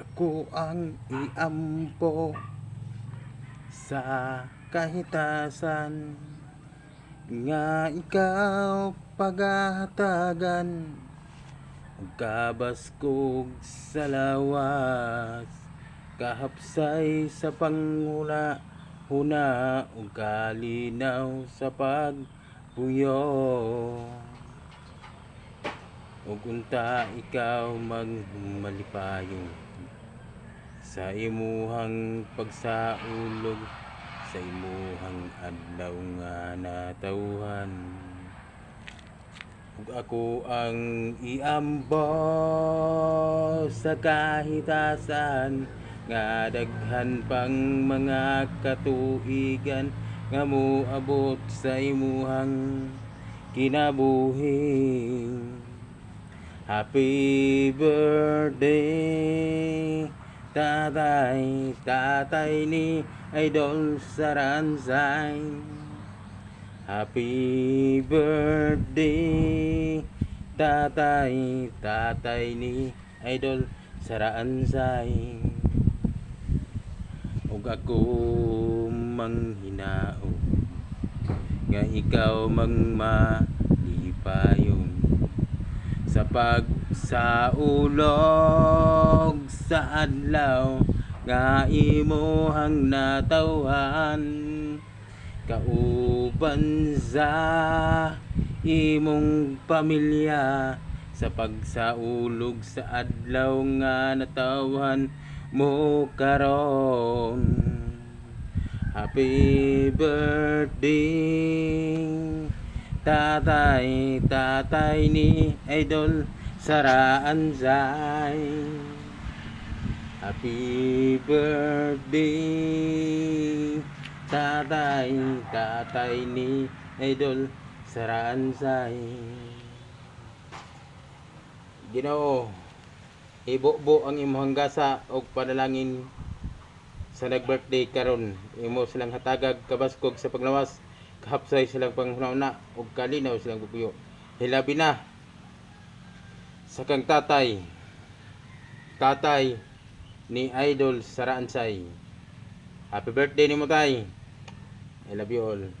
Ako ang iampo sa kahitasan nga ikaw pagahatagan ug kabaskog sa lawas kahapsay sa panguna huna ug kalinaw sa pagpuyo ug unta ikaw magmalipayon sa imuhang pagsaulog sa imuhang adlaw nga natawhan ug ako ang iambo sa kahitasan nga daghan pang mga katuigan nga moabot sa imuhang kinabuhi. Happy birthday tatay, tatay ni Idol Saransay. Happy birthday tatay, tatay ni Idol Saransay. Ug ako manghinaot nga ikaw magmalipayon sa pagsaulog sa adlaw nga imuhang natawhan kauban sa imong pamilya sa pagsaulog sa adlaw nga natawhan mo karon. Happy birthday tatay, tatay ni Idol Saransay. Happy birthday tatay, tatay ni Idol Saransay. Ginoo, ibubo ang imong gasa og panalangin sa nag-birthday karon. Imo silang hatagag kabaskog sa paglawas, kahapsay silang panghuna ug kalinaw silang bubuyo. Hilabi na sa kang tatay, tatay ni Idol Saransay. Happy birthday nimo tay. I love you all.